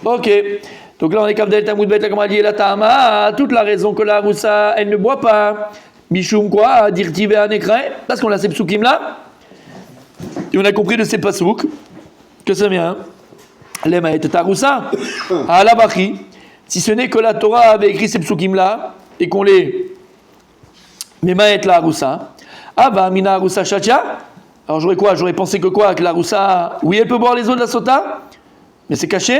Ok. Donc là, on est Kavdel Tamoud Bet, comme on dit, la Tama, toute la raison que la Roussa, elle ne boit pas. Michoum quoi, dirtive un écran, parce qu'on a ces psukim là. Et on a compris de ces pasouks que ça vient. Lema et Taroussa, à la Bachi, si ce n'est que la Torah avait écrit ces psukim là, et qu'on les. Mema et la Roussa. Ah bah, Mina Roussa Chacha. Alors j'aurais quoi? J'aurais pensé que quoi? Que la Roussa, oui, elle peut boire les eaux de la Sota, mais c'est caché.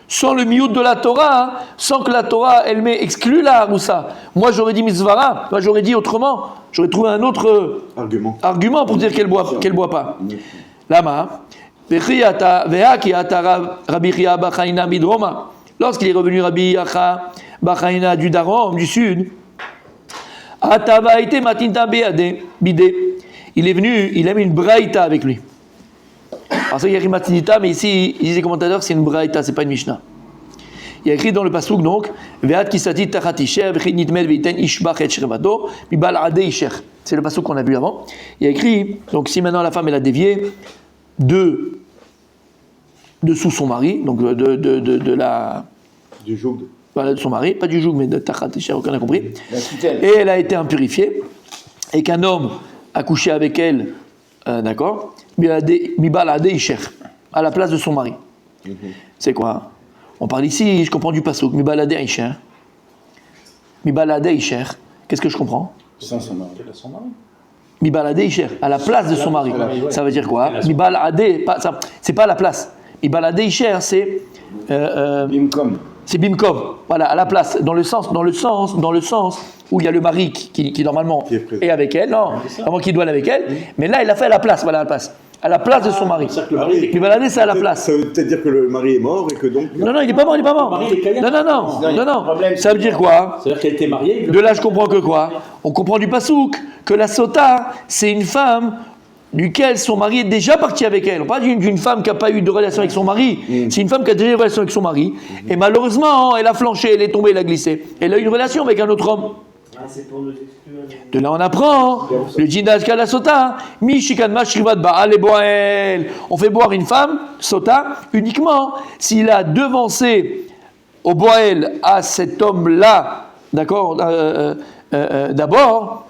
Sans le miout de la Torah, sans que la Torah elle-même exclut la Roussa. Moi j'aurais dit Mitzvara, moi j'aurais dit autrement. J'aurais trouvé un autre argument pour dire qu'elle boit pas. Lama. Lorsqu'il est revenu Rabbi Yacha Bachaina du Darom, du sud, il est venu, il a mis une braïta avec lui. Alors ça, il y a écrit Matinita, mais ici, ils disent les commentateurs, c'est une braïta, c'est pas une Mishnah. Il y a écrit dans le pasuk donc, c'est le pasuk qu'on a vu avant. Il y a écrit, donc si maintenant la femme elle a dévié dessous son mari, donc de la. Du joug. Voilà, de son mari, pas du joug, mais de Tachat Isher, aucun n'a compris. Et elle a été impurifiée, et qu'un homme a couché avec elle, d'accord, Mibalade Isher, à la place de son mari. C'est quoi? On parle ici, je comprends du pasuk, Mibalade Isher. Mibalade Isher, qu'est-ce que je comprends? Sans son mari. Mibalade Isher, à la place de son mari. Ça veut dire quoi? Mibalade, c'est pas à la place. Mibalade Isher, c'est. Bimkom. C'est Bimkom, voilà, à la place, dans le sens où il y a le mari qui normalement est avec elle, avant qu'il doit aller avec elle, mais là il a fait à la place, voilà, à la place de son mari. Mibalade, c'est à la place. Ça veut peut-être dire que le mari est mort et que donc. Non, il n'est pas mort. Non. Ça veut dire quoi? Ça veut dire qu'elle était mariée. De là, je comprends que quoi? On comprend du pasouk que la sota, c'est une femme duquel son mari est déjà parti avec elle. On parle d'une femme qui n'a pas eu de relation avec son mari. C'est une femme qui a déjà eu une relation avec son mari. Et malheureusement, elle a flanché, elle est tombée, elle a glissé. Elle a eu une relation avec un autre homme. C'est pour nous exclure. De là, on apprend le djindaj kala sota. Mishikan mashrivat ba'al et boel. On fait boire une femme, sota, uniquement s'il a devancé au boel à cet homme-là, d'accord, d'abord,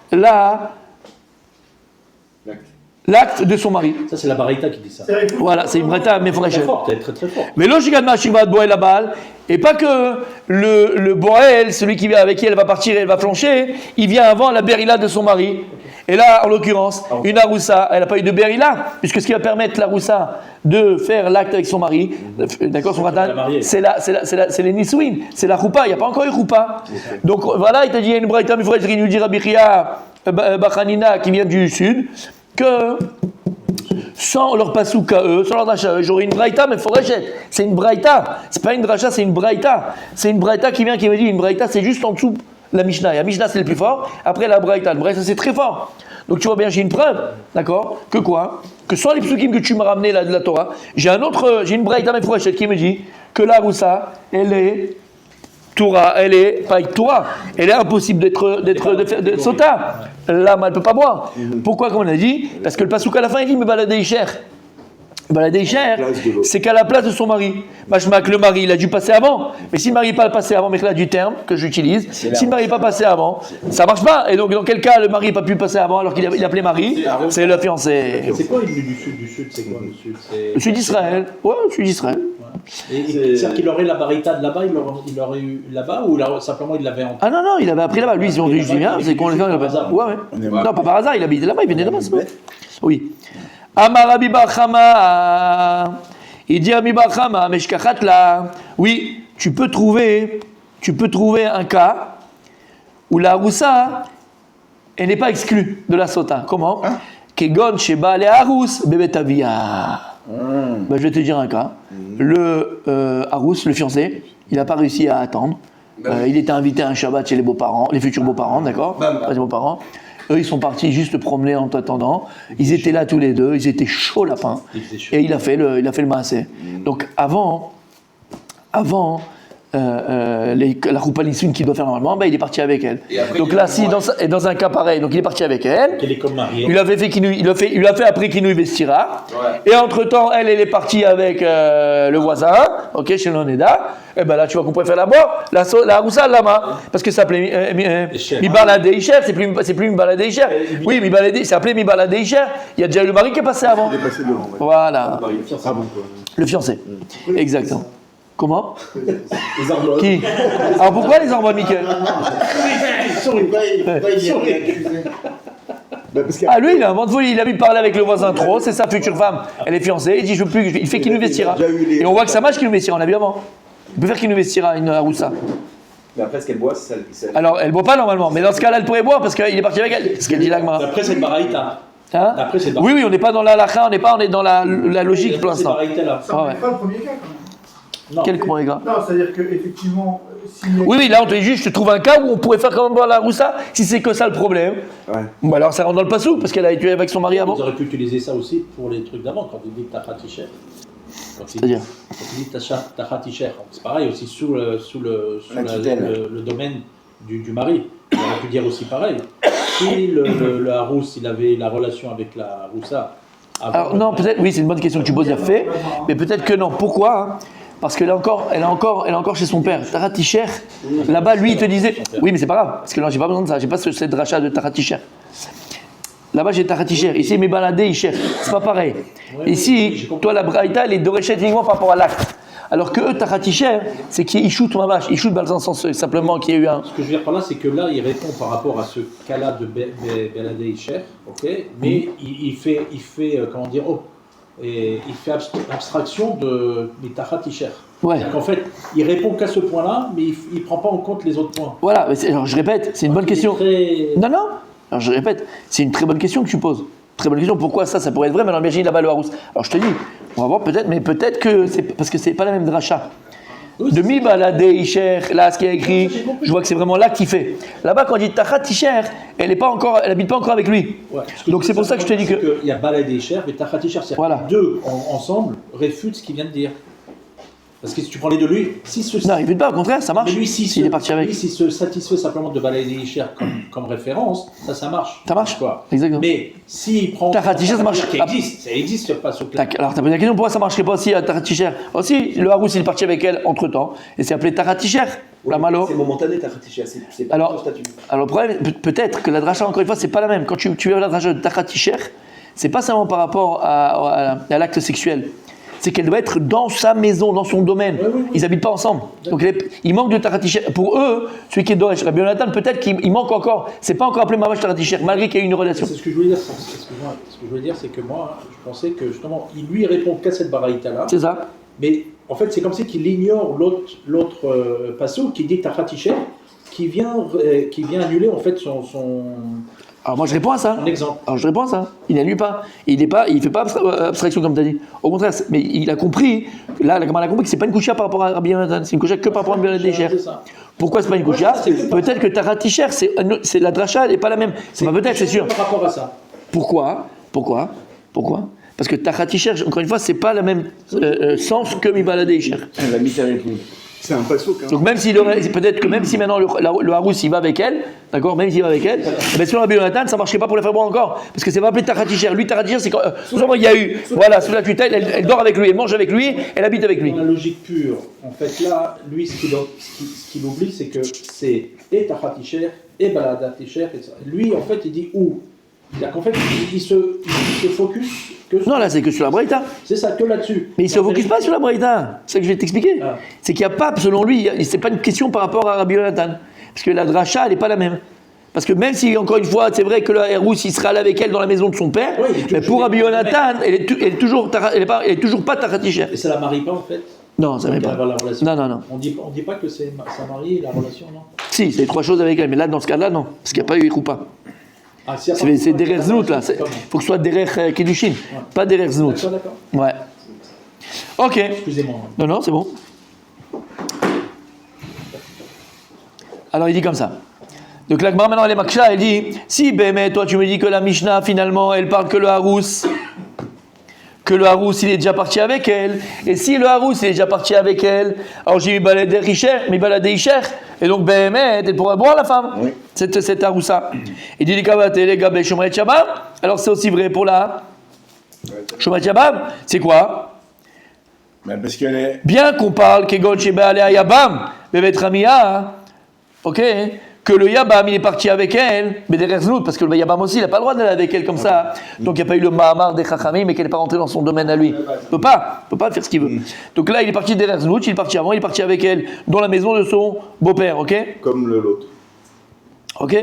l'acte de son mari. Ça, c'est la Baraïta qui dit ça. Voilà, c'est une braïta, mais Très fort, très très fort. mais logiquement, Shiva de Boel Abal, et pas que le Boel, celui qui vient avec qui elle va partir et elle va flancher, il vient avant la Berila de son mari. Et là, en l'occurrence, une Aroussa, elle n'a pas eu de Berila, puisque ce qui va permettre l'Aroussa de faire l'acte avec son mari, d'accord, son ratan, c'est les Nisouin, c'est la Choupa, il n'y a pas encore eu Choupa. Donc voilà, il te dit, il y a une braïta, mais il faudrait qu'il nous dise Rabichia Bachanina qui vient du sud, que sans leur pasouk à eux, sans leur dracha, j'aurais une braïta, mais il faudrait jeter. C'est une braïta, c'est pas une dracha, c'est une braïta. C'est une braïta qui vient, qui me dit, une braïta c'est juste en dessous la Mishnah. Et la Mishnah c'est le plus fort, après la braïta. Le braïta c'est très fort. Donc tu vois bien, j'ai une preuve, d'accord, que quoi? Que sans les psukim que tu m'as ramené là de la Torah, j'ai une braïta, mais il faudrait jeter qui me dit que la Roussa, elle est. Torah, elle est pas Torah, elle est impossible d'être sota. Là, elle ne peut pas boire. Pourquoi, comme on a dit? Parce que le pasouk à la fin, il dit mais baladei cher. Baladei cher, c'est qu'à la place de son mari. Machma que le mari, il a dû passer avant. Mais si le mari n'est pas passé avant, mais là du terme que j'utilise, si le mari n'est pas passé avant, ça ne marche pas. Et donc, dans quel cas le mari n'a pas pu passer avant alors qu'il appelait mari? C'est le fiancé. C'est quoi il du sud? Du sud, c'est quoi le sud? Le sud d'Israël. Ouais, le sud d'Israël. C'est-à-dire qu'il aurait la barita de là-bas, il aurait eu là-bas ou simplement il l'avait en. Ah non, il avait appris là-bas. Lui, ils ont dit, je dis bien, c'est qu'on le fait là-bas. Ouais. Non, pas par hasard, il habitait là-bas, il venait là-bas. Oui. Amar Rabbi Bar Chama. Il dit Rabbi Bar Chama, Meshkachat là. Oui, tu peux trouver un cas où la Roussa, elle n'est pas exclue de la Sota. Comment? Kegon Sheba le Harous Bebetavia. Ben, je vais te dire un cas. Le Harous, le fiancé, il n'a pas réussi à attendre. Il était invité à un Shabbat chez les beaux-parents, les futurs beaux-parents, d'accord? Pas les beaux-parents. Eux, ils sont partis juste promener en attendant. Ils étaient là tous les deux, ils étaient chauds lapins. Et il a fait le maassé. Donc avant la roupa Nissun qu'il doit faire normalement, ben, il est parti avec elle. Et après, Donc là, si dans un cas pareil, donc il est parti avec elle. qu'elle est comme mariée. Il a fait après qu'il nous investira. Ouais. Et entre-temps, elle est partie avec le voisin, ok, chez l'Oneda. Et ben là, tu vois qu'on pourrait faire là-bas, la Roussa Lama. Parce que ça s'appelait Mibalade Isher, c'est plus Mibalade Isher. Oui, Mibalade, c'est appelé Mibalade Isher. Il y a déjà eu le mari qui est passé avant. Il est passé devant. Ouais. Voilà, Ah bon, quoi. le fiancé. Exactement. Comment? Les hormones. Qui? Alors pourquoi les hormones, Michael? Pourquoi il vient accusé? Bah, parce qu'il y a- Ah, lui, il a un vent de folie. Il a vu parler avec le voisin trop, c'est sa future femme. Elle est fiancée, il dit je veux plus, il fait qu'il nous investira. Il a déjà eu les- Et on voit que ça marche qu'il nous investira, on a vu avant. Il peut faire qu'il nous investira une Aroussa. Mais après, ce qu'elle boit, c'est ça. Alors, elle boit pas normalement, mais dans ce cas-là, elle pourrait boire parce qu'il est parti avec elle. C'est ce qu'elle dit l'Agmara. D'après cette baraïta. Hein? D'après cette Oui, on n'est pas dans la halakha, on est dans la logique pour l'instant. là. Ça Ah n'est ouais. pas le premier cas quand même. Non. Quel comment, les gars? Non, c'est-à-dire qu'effectivement, Oui, là, on te dit juste, je te trouve un cas où on pourrait faire quand même boire la Roussa, si c'est que ça le problème. Ouais. Bon, alors ça rentre dans le passou, parce qu'elle a été avec son mari avant. Ils auraient pu utiliser ça aussi pour les trucs d'avant, quand ils disent Tachaticher. C'est-à-dire? Quand ils disent Tachaticher, c'est pareil aussi sous le domaine du mari. On aurait pu dire aussi pareil. Si le Harous, il avait la relation avec la Roussa. Alors non, peut-être, oui, c'est une bonne question que tu poses, il a fait, mais peut-être que non. Pourquoi hein? Parce qu'elle est encore chez son père. Taraticher, là-bas, lui, il te disait, oui, mais c'est pas grave, parce que là, j'ai pas besoin de ça, j'ai pas cette rachat de Taraticher. Là-bas, j'ai Taraticher. Ici, mes baladés, Isher. C'est pas pareil. Ici, toi, la Braïta, elle est doréchée uniquement par rapport à l'acte. Alors que eux, Taraticher, c'est qu'il y ait Ishout Mamash. Ishout dans le sens simplement qu'il y ait eu un. Ce que je veux dire par là, c'est que là, il répond par rapport à ce cas-là de Beladé Isher, ok, mais il fait comment dire, et il fait abstraction de Mitachat Isher. Ouais. En fait, il répond qu'à ce point-là, mais il ne prend pas en compte les autres points. Voilà, mais alors je répète, c'est une bonne question. Très... Non, non, alors je répète, c'est une très bonne question que tu poses. Très bonne question, pourquoi ça pourrait être vrai, mais dans le Bergine là-bas le Harous. Alors je te dis, on va voir peut-être, mais peut-être que c'est parce que c'est pas la même dracha. De mi baladé Isher, là ce qui est écrit, je vois que c'est vraiment là qu'il fait. Là-bas quand on dit Tachat Isher, elle habite pas encore avec lui. Ouais. Donc c'est pour ça que je te dis que. Il y a Baladé Isher et Tachat Isher, c'est-à-dire Voilà. que les deux ensemble réfutent ce qu'il vient de dire. Parce que si tu prends les deux, lui, si ce Non, il veut pas, au contraire, ça marche. mais lui, s'il est parti avec. lui, s'il se satisfait simplement de Baladé Isher comme référence, ça marche. Ça marche. Quoi. Exactement. Mais s'il prend. Tachat Isher, ça marche. Ça existe pas ce clair. Alors, tu as posé la question, pourquoi ça ne marcherait pas aussi à Taraticher? Aussi, le Harous, il est parti avec elle entre-temps, et c'est appelé Taraticher, la malo. C'est momentané, ta Khaticha, c'est pas Alors, ton statut. alors, le problème, peut-être que la dracha, encore une fois, c'est pas la même. Quand tu veux la dracha de Taraticher, c'est pas seulement par rapport à l'acte sexuel. C'est qu'elle doit être dans sa maison, dans son domaine. Oui. Ils n'habitent pas ensemble. Donc il manque de Taraticher. Pour eux, celui qui est Doresh, Rabbi Yonatan, peut-être qu'il manque encore. C'est pas encore appelé Mamash Taraticher, malgré qu'il y ait eu une relation. C'est ce que je voulais dire. Ce que je voulais dire, c'est que moi, je pensais que justement, il lui répond qu'à cette baraïta-là. C'est ça. Mais en fait, c'est comme si qu'il ignore l'autre passo qui dit Tachaticher, qui vient annuler en fait son Alors moi je réponds à ça. exemple. Alors je réponds à ça. Il n'annule pas. Il fait pas abstraction comme tu as dit. Au contraire, mais il a compris. Là, la Gemara a compris que c'est pas une kouchia par rapport à Rabbi Yonatan. C'est une kouchia que par rapport à Rabbi Yonatan. C'est ça. Pourquoi c'est pas une kouchia? Peut-être que Taraticher, c'est la dracha, elle n'est pas la même. C'est pas peut-être, c'est sûr. Par rapport à ça. Pourquoi? Parce que Taraticher, encore une fois, c'est pas le même sens que Mibalade Isher. Elle l'a mis avec lui. C'est un passo, hein. Donc même s'il aurait, peut-être que même si maintenant le Harous il va avec elle, d'accord, même s'il va avec elle, mais selon Rabbi Yonatan, ça marcherait pas pour la faire boire encore, parce que c'est pas appelé Taraticher. Lui, Taraticher, c'est quand souvent il y a eu, voilà, sous la tutelle, elle dort avec lui, elle mange avec lui, elle habite avec lui. Dans la logique pure, en fait, là, lui, ce qu'il oublie, c'est que c'est et Tachaticher et Baladatischer. Lui, en fait, il dit où? C'est-à-dire qu'en fait, il se focus que sur... Non, là, c'est que sur la Braïta. C'est ça, que là-dessus. Mais il se focus pas sur la Braïta. C'est ça que je vais t'expliquer. Ah. C'est qu'il n'y a pas, selon lui, c'est pas une question par rapport à Rabbi Yonatan. Parce que la dracha, elle n'est pas la même. Parce que même si, encore une fois, c'est vrai que le Harous, il sera là avec elle dans la maison de son père, Oui, mais pour Rabbi Yonatan, elle est toujours pas Taraticher. Et ça la marie pas, en fait. Non, ça ne Donc, pas. elle va la relation. Non. On dit pas que c'est sa marie et la relation, non? Si, c'est les trois choses avec elle, mais là, dans ce cas-là, non. Parce qu'il n'y a pas eu Iroupa. Ah, s'il y a pas- C'est derrière Znout, là. Il faut que ce soit derrière Kiddushin, pas derrière Znout. D'accord. Ouais. Ok. Excusez-moi. Non, c'est bon. Alors, il dit comme ça. Donc, la Gemara, maintenant, elle est Maksha, elle dit si, mais toi, tu me dis que la Mishnah, finalement, elle parle que le Harous, que le Harous il est déjà parti avec elle. Et si le Harous il est déjà parti avec elle, alors j'ai baladé Isher, et donc Behemet, elle pourra boire la femme, Oui. cette Haroussa. Il dit les gars, Shomret Shabam, alors c'est aussi vrai pour la Shomret Shabam, c'est quoi? Mais parce qu'elle est. Bien qu'on parle Kegon Sheba Alea Yabam, Bevet Ramia, ok, que le Yabam il est parti avec elle, mais derrière Znout, parce que le Yabam aussi il n'a pas le droit d'aller avec elle comme ça. Donc il n'y a pas eu le Mahamar des Chachamim, mais qu'elle n'est pas rentrée dans son domaine à lui. Il ne peut pas faire ce qu'il veut. Donc là il est parti derrière Znout, il est parti avant, il est parti avec elle dans la maison de son beau-père, ok? Comme l'autre. Ok?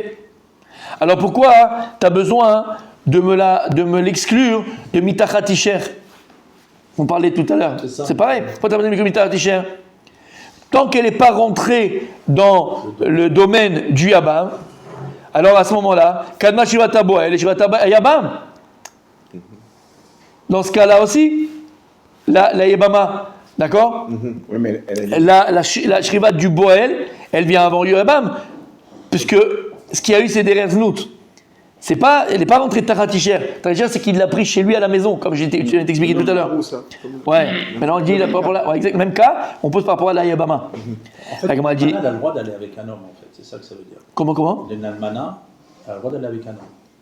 Alors pourquoi tu as besoin de me l'exclure de Mitachat Isher? On parlait tout à l'heure. C'est pareil. Pourquoi tu as besoin de Mitachat Isher? Tant qu'elle n'est pas rentrée dans le domaine du Yabam, alors à ce moment-là, Kadma Shivata Boa, elle est Shivata Yabam. Dans ce cas-là aussi, la Yabama, d'accord? Oui, mais elle est. La Shrivat du Boel, elle vient avant le Yabam, puisque ce qu'il y a eu, c'est derrière Znout. Elle n'est pas rentrée de Taratisher. Taratisher, c'est qu'il l'a pris chez lui à la maison, comme je t'ai expliqué tout à l'heure. Ouais, maintenant on dit, même cas, on pose par rapport à la Yabama. En fait, Agma dit- l'almana a le droit d'aller avec un homme, en fait, c'est ça que ça veut dire. Comment? L'almana a le droit d'aller avec un homme.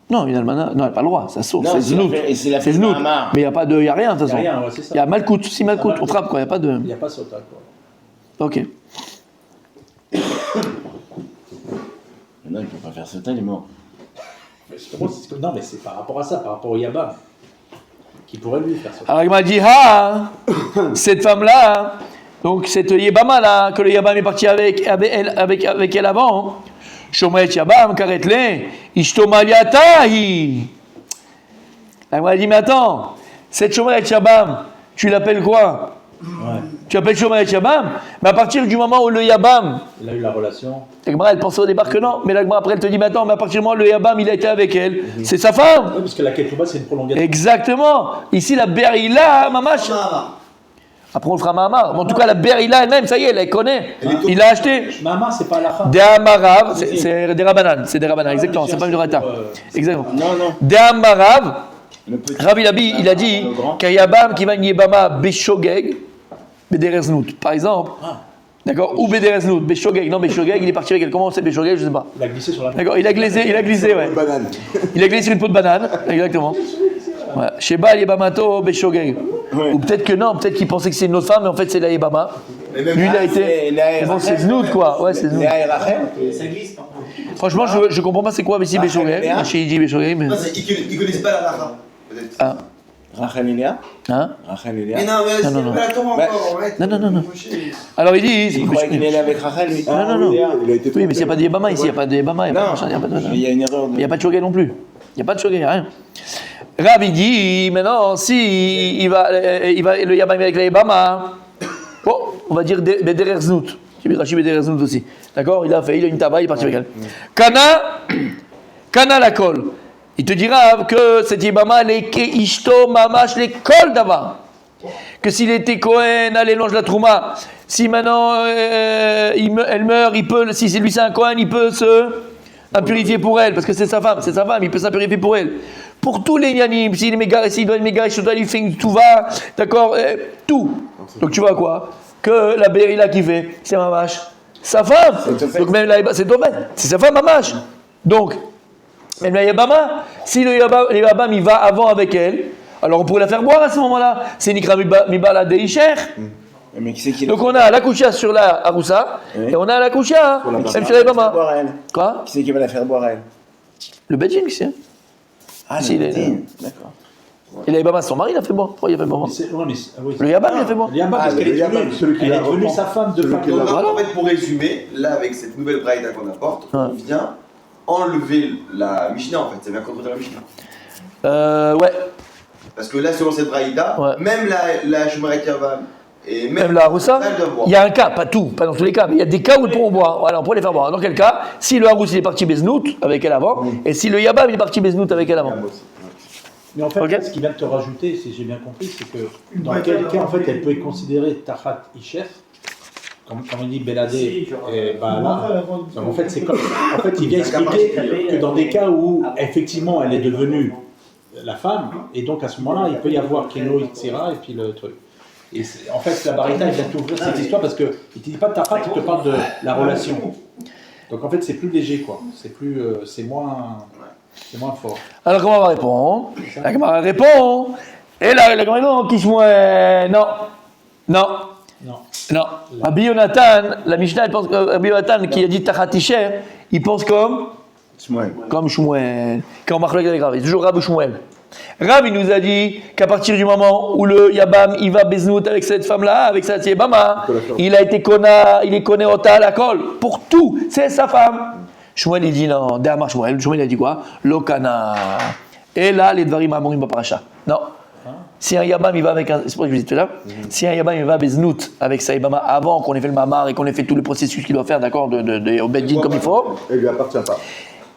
Non, une almana, non, elle n'a pas le droit, ça saute, Non, c'est c'est Znout. la- et c'est la C'est fille de Znout. Mahamar. Mais il n'y a rien, de toute façon. Il y a rien, ouais, c'est ça. Il y a Malkout, si Malkout, on frappe, quoi, il n'y a pas de. Il n'y a pas sota, quoi. Ok. Non, il ne peut pas faire ça, il est mort. Non, mais c'est par rapport à ça, par rapport au Yabam, qui pourrait lui faire ça. Alors il m'a dit, cette femme-là, donc cette Yébama là, que le Yabam est parti avec elle avant, Shomet Yabam, Karetle, Ishtomaliatahi. Elle m'a dit, mais attends, cette Shomet Yabam, tu l'appelles quoi? Ouais. Tu l'appelles Shomet Yabam, mais à partir du moment où le Yabam, Il a eu la relation. la Gemara, elle pensait au départ que non, mais la Gemara après elle te dit, mais attends, mais à partir du moment où le Yabam il a été avec elle, c'est sa femme. Oui, parce que la Ketouba, c'est une prolongation. Exactement. Ici, la Berila, Mamash. Après, on le fera Mahamar. Mais en tout cas, la Berila elle-même, ça y est, elle connaît. Il l'a acheté. Maman, c'est pas la femme. Des Amarav, c'est des Rabanan. C'est des Rabanan, exactement. C'est pas une Rata. Exactement. Non. Des Amarav, Le petit. Rabbi Labi, il a dit qu'Ayabam qui va Yebama Beshogeg, Bedereznout, par exemple. D'accord? Ou Bedereznout, Beshogeg. Non, Beshogeg, il est parti avec elle. Comment on sait Beshogeg? Je sais pas. Il a glissé sur la D'accord? Il a glissé, ouais. Banane. Il a glissé sur une peau de banane, exactement. Ouais. Sheba Yebamato Beshogeg. Ouais. Ou peut-être que non, peut-être qu'il pensait que c'est une autre femme, mais en fait c'est la Yebama. Lui, il a été. Bon, c'est Znout, quoi. Ouais, c'est Znout. Léa et Rachel. Ça glisse par contre. Franchement, je comprends pas c'est quoi ici Beshogeg. Léa. Chez dit Beshogeg, mais. Non, ils connaissent pas la Lara, peut-être. Ah. Rachel et Léa. Hein? Rachel et Léa. Mais non, mais Non, non, non. c'est pas la tombe Bah, encore, arrête. non. Alors il dit. Il croyait qu'il allait avec Rachel, lui. Non. Léa, il a été Oui, mais s'il n'y a pas de Yebama ici, il n'y a pas de Yebama, il n'y a pas de Non, machin, il n'y a pas de. il y a une erreur. Il n'y a pas de Shogeg non plus. Il n'y a pas de Shogeg, il n'y a rien. Rav, il dit, maintenant, si il va le Yabam avec la Yebama, bon, on va dire Bederer Znout. J'ai vu Rashi Bederer Znout aussi. D'accord? Il a une taba, il est parti avec elle. Kana la kol. Il te dira que cette Yebama, elle est Ishto Mamash les kol d'avant. Que s'il était Cohen, allez, longe la Trouma. Si maintenant elle meurt, il peut, si c'est lui c'est un Cohen, il peut se impurifier pour elle, parce que c'est sa femme, il peut s'impurifier pour elle. Pour tous les yanim, s'il doit être méga, il doit lui faire tout va, d'accord, tout. Donc tu vois quoi? Que la Berila qui fait, c'est Mamash, sa femme. Donc même la c'est Tophet, c'est sa femme Mamash. Donc, même la Yabama, si le Yabam il va avant avec elle, alors on pourrait la faire boire à ce moment-là. C'est Nikra Mibala Deisher. Mais qui c'est qui Donc on a la Koucha sur la Haroussa, et on a la Koucha, même sur la Yabama. Quoi? Qui c'est qui va la faire boire, elle? Le Bedjin, qui c'est? Ah, Si, le il est- Bedin. D'accord. Et la Yabama, son mari l'a fait boire. Pourquoi il a fait boire? Le Yabam, il a fait boire. Le Yabam, parce qu'elle est devenue, elle est devenue sa femme de Donc, femme. Voilà. en fait, pour résumer, là, avec cette nouvelle braïda qu'on apporte, Ouais. on vient enlever la Mishnah, en fait. Ça vient contre la Mishnah. Ouais, Parce que là, selon cette braïda, Ouais. même la Shumaret Yavam et même la Haroussa, elle doit boire. il y a un cas, pas tout, pas dans tous les cas, mais il y a des cas où ils pourront boire. Voilà, on pourrait les faire boire. Dans quel cas? Si le Harous il est parti Beznout avec elle avant, et si le Yabam il est parti Beznout avec elle avant. Mais en fait, Ok. là, ce qu'il vient de te rajouter, si j'ai bien compris, c'est que dans quel cas, en fait, elle peut être considérée Tachat Isher, comme il dit Beladé, et Baala. Donc, en fait, c'est comme. En fait, il vient expliquer que dans des cas où, effectivement, elle est devenue la femme, et donc à ce moment-là, il peut y avoir Keno, Itzira, et puis le truc. Et en fait, la Baraita, il vient t'ouvrir cette histoire parce qu'il ne te dit pas de ta femme, il te parle de la relation. Donc en fait, c'est plus léger, quoi. C'est moins fort. Alors comment on va répondre? La Gemara répond. Et là, la Gemara répond qui non. Non. Non. Rabbi Yonatan, la Mishnah, elle pense que Rabbi Yonatan qui a dit Tachatisher, il pense comme Shmuel. Quand on marque avec Rav, c'est toujours Rav ou Shmuel. Rav, il nous a dit qu'à partir du moment où le Yabam, il va beznout avec cette femme-là, avec cette Yabama, il est conné au tal à kol. Pour tout, c'est sa femme. Shmuel, il dit non, Déamar Shmuel. Shmuel, il a dit quoi? Lokana. Et là, les Dvarim Amorim Baparacha. Non. Si un Yabam, il va avec un. C'est pour ça que je vous dis tout là. Si un Yabam, il va beznout avec sa Yabama avant qu'on ait fait le mamar et qu'on ait fait tout le processus qu'il doit faire, d'accord, au Beddin comme il faut. Elle lui appartient pas.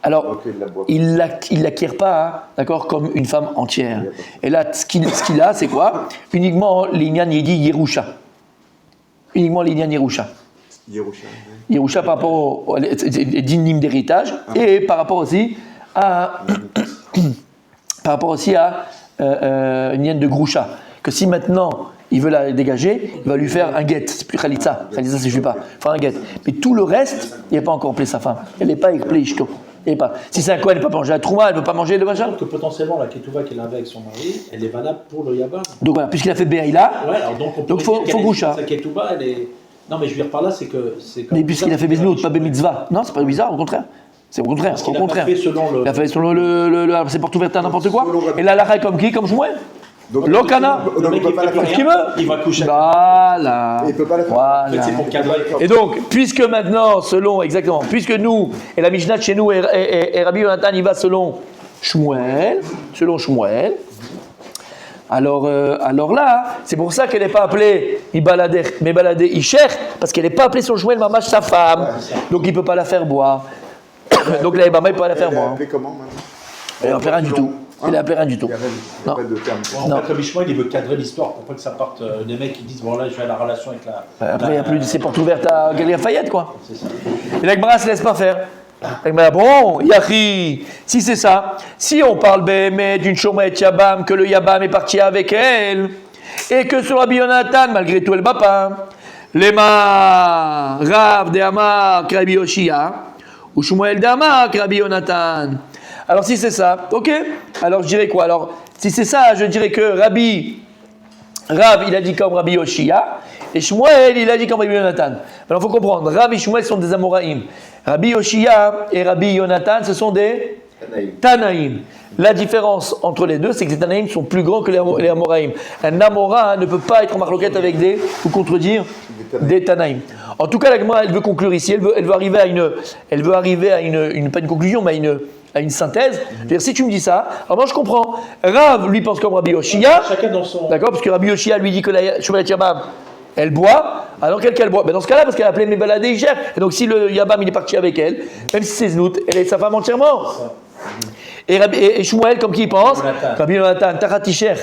Alors, il l'acquiert pas, d'accord, comme une femme entière. Et là, ce qu'il a, c'est quoi? Uniquement l'Inyan Yedi Yerusha. Uniquement l'Inyan Yerusha. Yerusha par rapport au dinim d'héritage et par rapport aussi à Inyan de Grusha. Que si maintenant il veut la dégager, il va lui faire un guet. C'est plus Khalitsa. Khalitsa, c'est je pas. Il fera un guet. Mais tout le reste, il n'a pas encore appelé sa femme. Elle n'est pas appelée Ishto. Si c'est un quoi, elle ne peut pas manger la trouma, elle ne peut pas manger le machin. Que potentiellement, la ketouva qu'elle avait avec son mari, elle est valable pour le Yabam. Donc voilà, puisqu'il a fait Be'aïla, Ouais, alors donc il faut Groucha. Sa ketouva, elle est. Non, mais je veux dire par là, c'est que. Mais puisqu'il a fait Beznout, pas Bemitzvah. Non, c'est pas bizarre, au contraire. C'est au contraire. Parce qu'il a pas fait selon le. Il a fait selon c'est porte ouverte à n'importe quoi. Et là, la comme qui? Comme Shmuel. Lokana. Le mec, il peut plus Ce qu'il veut. Il va coucher. Voilà. Il peut pas la faire. En fait, c'est pour cadrer. Et donc, puisque maintenant, puisque nous, et la Mishnah de chez nous, et Rabbi Yonatan, il va selon Shmuel, alors là, c'est pour ça qu'elle n'est pas appelée Ibaladeh, mais baladeh Isher, parce qu'elle n'est pas appelée sur Shmuel Mamash sa femme, donc il ne peut pas la faire boire. Donc là, Ibama, il ne peut pas la faire boire. Elle est appelée comment maintenant? Elle n'a appelé rien du tout. Il n'a appelé rien du tout. Il n'y a pas de terme. En fait, Rabbi Shmuel, il veut cadrer l'histoire pour pas que ça parte des mecs qui disent bon là, je vais à la relation avec la. Après, il n'y a plus de ces portes ouvertes à Galerie Lafayette, quoi. C'est ça. Et la Gemara ne se laisse pas faire. La Gemara, bon, Yachi, si c'est ça, si on parle bémet d'une Shomet Yabam, que le Yabam est parti avec elle, et que sur Rabbi Yonatan, malgré tout, elle ne bat pas, Lema, Rav, Dehamar, Rabbi Yoshia, ou Shmuel Dehamar, Rabbi Yonatan. Alors si c'est ça, ok. Alors je dirais quoi? Alors si c'est ça, je dirais que Rav, il a dit comme Rabbi Yoshia, et Shmuel, il a dit comme Rabbi Yonatan. Alors il faut comprendre, Rav et Shmuel sont des Amoraïm. Rabbi Yoshia et Rabbi Yonatan, ce sont des Tanaïm. La différence entre les deux, c'est que les Tanaïm sont plus grands que les Amoraïm. Un Amora ne peut pas être en marloquette avec ou contredire des Tanaïm. En tout cas, la Gemara, elle veut conclure ici, elle veut arriver à une pas une conclusion, mais à une synthèse. C'est-à-dire, si tu me dis ça, alors moi je comprends. Rav, lui, pense comme Rabbi Yoshia. Chacun dans son. D'accord, parce que Rabbi Yoshia lui dit que la Shomet Yabam, elle boit, alors qu'elle boit. Ben dans ce cas-là, parce qu'elle a appelé mes baladés, il gère. Et donc si le Yabam il est parti avec elle, même si c'est Znout, elle est sa femme entièrement. Et Shmuel, comme qui il pense, Rabbi Yonatan, Taratisher.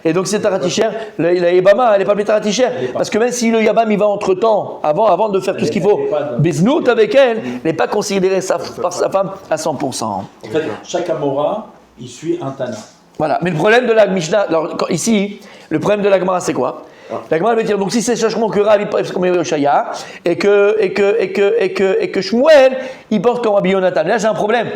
Et donc c'est Taratisher, la Yabama, elle n'est pas appelée Taratisher. Parce que même si le Yabam il va entre temps, avant de faire tout ce qu'il faut, Beznout avec elle, elle n'est pas considérée par sa femme à 100%. En fait, chaque Amora, il suit un Tana. Voilà, mais le problème de la Mishnah, alors ici, le problème de la Gemara c'est quoi? La Gemara veut dire, donc si c'est changement que Rav il pense comme Yoshaya, et que Shmuel il pense comme Rabbi Yonatan, là j'ai un problème.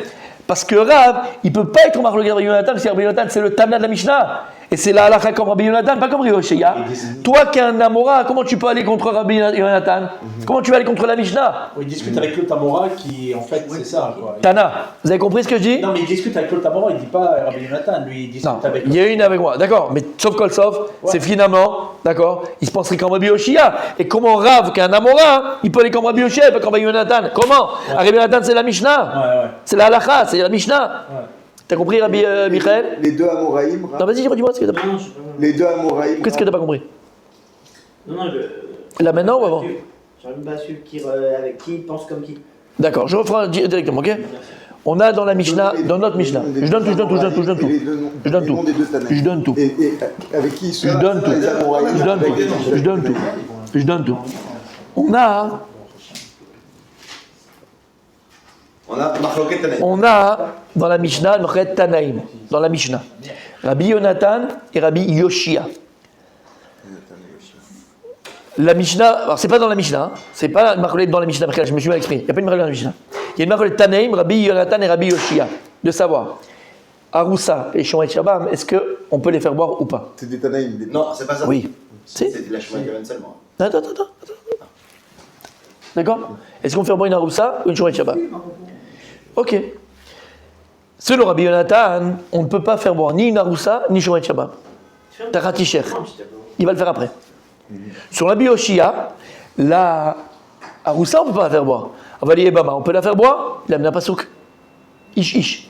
Parce que Rav, il ne peut pas être en marloquette de Rabbi Yonatan, parce que Rabbi Yonatan c'est le Tana de la Mishnah. Et c'est la halakha comme Rabbi Yonatan, pas comme Rabbi Yoshaya. Toi qui es un Amora, comment tu peux aller contre Rabbi Yonatan? Comment tu vas aller contre la Mishnah? Il discute avec l'autre Amora qui, en fait, c'est ça. Quoi. Tana, vous avez compris ce que je dis? Non, mais il discute avec l'autre Amora, il ne dit pas Rabbi Yonatan, lui, il discute Non, avec. il y a une avec moi, d'accord, mais sauf kol sauf, c'est finalement, d'accord, il se penserait comme Rabbi Yoshia. Et comment Rav, qui est un Amora, il peut aller comme Rabbi Yoshia et pas comme Rabbi Yonatan? Comment? Rabbi Yonatan c'est la Mishnah. Ouais. C'est la halakha, c'est la Mishnah. Ouais. T'as compris, Rabbi Michael? Les deux Amoraïm. Non, vas-y, dis-moi ce que t'as pas compris. Non, je sais pas. Les deux Amoraïm. Qu'est-ce que t'as pas compris? Non, Là maintenant ou avant? j'arrive pas à suivre avec qui il pense comme qui. D'accord, je reprends directement, ok? On a dans la Mishnah, dans notre Mishnah, je donne tout. Et avec qui ils sont? Je donne tout. On a On a Marloquet Tanaïm. On a dans la Mishnah, Marloquet Tanaïm, dans la Mishnah, Rabbi Yonatan et Rabbi Yoshia. La Mishnah, alors c'est pas dans la Mishnah, hein, c'est pas une Marloquet dans la Mishnah, je me suis mal exprimé, il n'y a pas une Marloquet dans la Mishnah. Il y a une Marloquet Tanaïm, Rabbi Yonatan et Rabbi Yoshia. De savoir, Aroussa et Shon et Shabam, est-ce qu'on peut les faire boire ou pas? C'est des Tanaïm. Non, c'est pas ça. Oui. C'est de la chemin de seulement. Attends. D'accord? Est-ce qu'on fait boire une Aroussa ou une Shon et Shabam? Ok. Selon Rabbi Yonatan, on ne peut pas faire boire ni une Aroussa ni Shon et Shabam. Taratisher. Il va le faire après. Sur Rabbi Yoshia, la Aroussa, on ne peut pas la faire boire. Avali et Bama, on peut la faire boire? Il a amené un pasouk. Ish.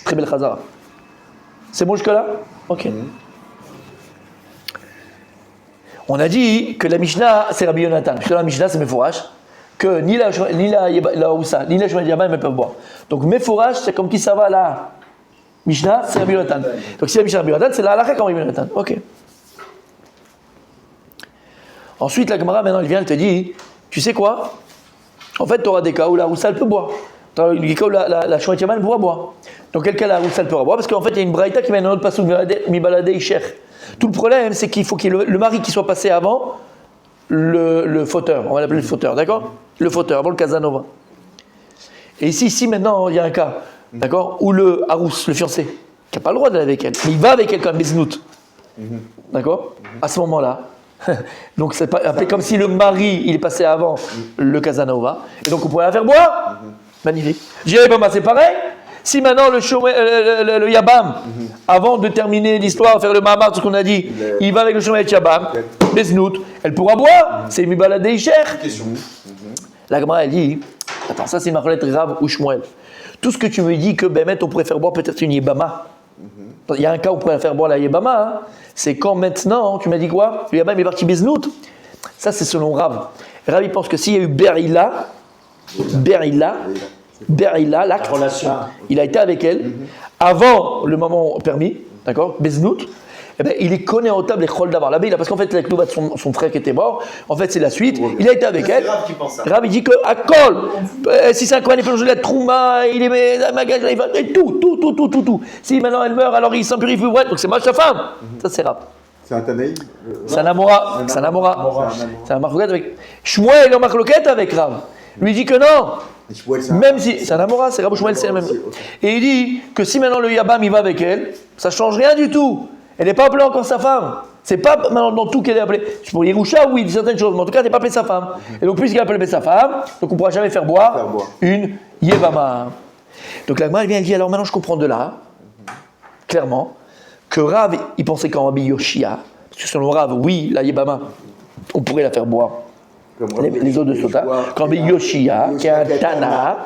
Très belle chazara. C'est bon jusque-là? Ok. On a dit que la Mishnah, c'est Rabbi Yonatan. Puisque la Mishnah, c'est Mefourash. Que ni la Oussa, ni la Shon et Shabam, elles peuvent boire. Donc Mefourash, c'est comme qui ça va là. Mishnah, c'est Rabbi Yonatan. Donc si la Mishnah Rabbi Yonatan, c'est la halakha comme Rabbi Yonatan. Ok. Ensuite, la Gemara, maintenant, elle vient, elle te dit, tu sais quoi? En fait, tu auras des cas où la Oussa, elle peut boire. Tu auras des cas où la Shon et Shabam, elle pourra boire. Dans quel cas la Oussa, elle pourra boire? Parce qu'en fait, il y a une braïta qui mène un autre passage, mi baladé isher. Tout le problème, c'est qu'il faut qu'il y ait le mari qui soit passé avant le fauteur. On va l'appeler le fauteur, d'accord? Le fauteur, avant le Casanova. Et ici, maintenant, il y a un cas, d'accord? Où le Harous, le fiancé, qui n'a pas le droit d'aller avec elle, mais il va avec elle comme Beznout. D'accord? À ce moment-là. Donc, c'est pas appelé comme si le mari, il est passé avant le Casanova. Et donc, on pourrait la faire boire? Magnifique. J'irai pas, c'est pareil? Si maintenant le Yabam, avant de terminer l'histoire, faire le Mahamar, tout ce qu'on a dit, il va avec le Shomer et Yabam, Beznout, elle pourra boire, c'est Mibaladé Isher. La Gemara, elle dit, attends, ça c'est Marloquet Rav ou Shmuel. Tout ce que tu me dis que Bémet, on pourrait faire boire peut-être une Yébama. Il y a un cas où on pourrait faire boire la Yébama, hein. C'est quand maintenant, tu m'as dit quoi? Le Yabam est parti Beznout. Ça c'est selon Rav. Rav, il pense que s'il y a eu Berila, l'acte, il a été avec elle avant le moment permis, d'accord, Beznout, eh ben, il est connu en table les chol d'avoir. Là-bas, parce qu'en fait, la Klouba de son frère qui était mort, en fait, c'est la suite. Il a été avec elle. C'est Rav qui pense ça. Rav, il dit que à Kol, si c'est un coin, il peut jouer la Trouma, il est la magage, il va tout. Si maintenant elle meurt, alors il s'en purifie, ouais, donc c'est moche sa femme. Ça, c'est Rav. C'est un Tanaïm. C'est un Amora. C'est un Marloquet avec. Shmuel est en Marloquet avec Rav. Lui dit que non. Même si c'est un Amora, c'est Rabbi Shmuel, c'est la même. Et il dit que si maintenant le Yabam il va avec elle, ça change rien du tout. Elle n'est pas appelée encore sa femme. C'est pas maintenant dans tout qu'elle est appelée. Pour Yerusha, oui, dit certaines choses, mais en tout cas, elle n'est pas appelée sa femme. Et donc, puisqu'elle est appelée sa femme, donc on ne pourra jamais faire boire une Yébama. Donc la Gemara vient et dit, alors maintenant je comprends de là, clairement, que Rav, il pensait qu'en Rabbi Yoshia, parce que selon Rav, oui, la Yébama, on pourrait la faire boire. Les eaux de Sota, quand Rabbi Yoshia, qui est un Tana,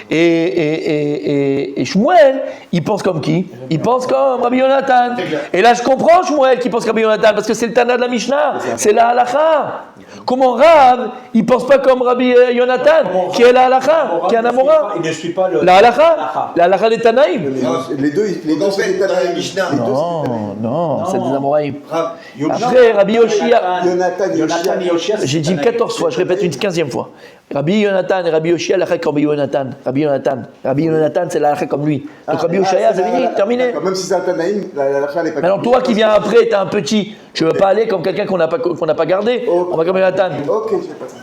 et Shmuel, il pense comme qui? Il pense comme Rabbi Yonatan. Et là, je comprends Shmuel qui pense comme Rabbi Yonatan, parce que c'est le Tana de la Mishnah, c'est la halakha. Comment Rav, il pense pas comme Rabbi Yonatan, qui est la halakha, qui est un Amora? Il ne suit pas le. La halakha des Tanaïm. Les deux, C'est c'est des Tanaïm. Mishnah. Non, c'est des Amoraïm. Rav, Après, Rabbi Yoshia, Jonathan Yoshia. j'ai dit 14 fois, je répète une 15e fois. Rabbi Yonatan et Rabbi Yoshia, la comme Rabbi Yonatan. Rabbi Yonatan, c'est la comme lui. Donc Rabbi Yoshia, c'est fini, terminé. Même si c'est un Tanaïm, la halakha n'est pas. Maintenant, toi qui viens après, t'es un petit. Je veux pas aller comme quelqu'un qu'on n'a pas gardé. On va comme Yonatan. Ok, j'ai pas ça.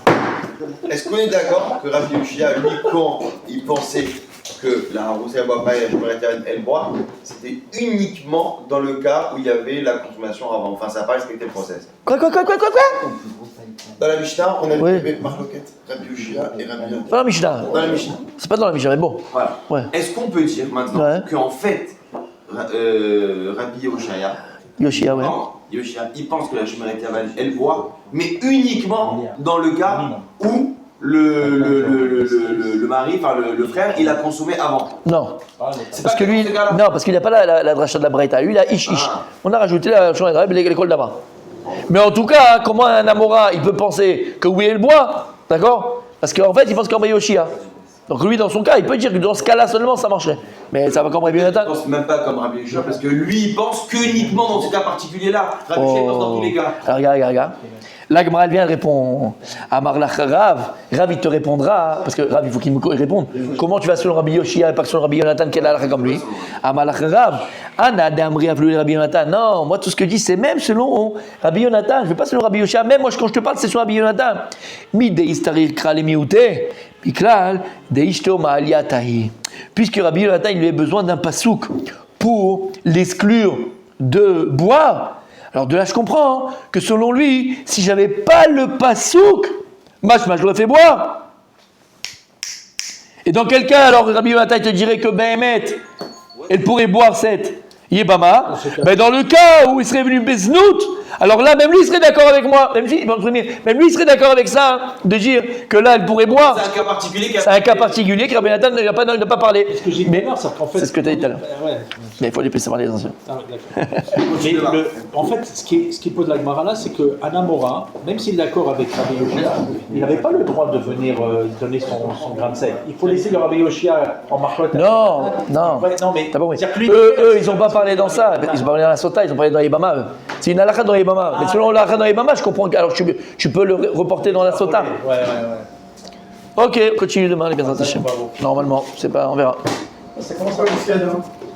est-ce qu'on est d'accord que Rabbi Yoshia, lui, quand il pensait que la Roussée boit pas et la Shmuel elle boit, c'était uniquement dans le cas où il y avait la consommation avant. Enfin, ça n'a pas respecté le process. Quoi Dans la Mishnah, on a Oui. vu Marloquet, Rabbi Yoshia et Rabbi Yonatan. Dans la Mishnah. Dans la Mishnah. C'est pas dans la Mishnah, mais bon. Voilà. Ouais. Est-ce qu'on peut dire maintenant Ouais. qu'en fait, Rabbi Yoshia, ouais. Yoshia, il pense que la Shmuel elle boit, mais uniquement dans le cas où le mari, enfin le frère, il a consommé avant. Non. C'est Parce pas que lui, dans ce cas-là. non, parce qu'il n'a pas la dracha de la Braïta. Lui, il a ish. Ah. On a rajouté la Shon et l'école d'avant. Mais en tout cas, comment un Amora, il peut penser que oui, elle boit, d'accord? Parce qu'en fait, il pense qu'en Yoshia. Donc lui, dans son cas, il peut dire que dans ce cas-là seulement, ça marcherait. Mais ça va comme Rabbi Je Yonatan. pense même pas comme Rabbi Yehoshua, parce que lui, il pense qu'uniquement dans ce cas particulier-là. Rabbi Yehoshua pense dans tous les cas. Alors, regarde. Là, Gemara, elle vient, elle répond à Marlach Rav. Rav, il te répondra, parce que Rav, il faut qu'il me réponde. Comment tu vas selon Rabbi Yoshia et pas selon Rabbi Yonatan, quel halakha comme lui? À Marlach Rav. Ana d'Amri Avlou Rabbi Yonatan. Non, moi, tout ce que je dis, c'est même selon Rabbi Yonatan. Je ne vais pas selon Rabbi Yoshia. Même moi, quand je te parle, c'est selon Rabbi Yonatan. Mi deistarir krale miute, miklal deishto ma'aliatahi. Puisque Rabbi Yonatan, il lui a besoin d'un pasouk pour l'exclure de boire. Alors de là, je comprends que selon lui, si j'avais pas le pasouk, je l'aurais fait boire. Et dans quel cas, alors Rabbi Yonatan te dirait que Behemet, elle pourrait boire cette Yébama, mais dans le cas où il serait venu Beznout, alors là, même lui, il serait d'accord avec moi, même lui, il serait d'accord avec ça, de dire que là, elle pourrait boire. C'est un cas particulier. C'est un cas particulier que Rabbi Yonatan n'a pas parlé. Ce que j'ai dit Mais tout à l'heure, c'est qu'en fait. c'est ce que tu as dit tout à l'heure. Ouais. Mais il faut les laisser parler les anciens. Ah, d'accord. Mais en fait, ce qui pose la Gemara là, c'est que Anamora, même s'il est d'accord avec Rabbi Yoshia, il n'avait pas le droit de venir donner son grain de sel. Il faut laisser le Rabbi Yoshia en marquant. Non. Ouais, non, mais T'as pas compris. c'est-à-dire que lui- Eux, ils n'ont pas parlé dans ça. Ils ont parlé dans la Sota, ils ont parlé dans Yébama. C'est une halakha dans Yébama. Mais selon la halakha dans Yébama, je comprends. Alors tu peux le reporter dans la Sota. Ouais. Ok, continue demain, les bien Normalement, c'est pas, on verra. Ça commence à aussi à demain.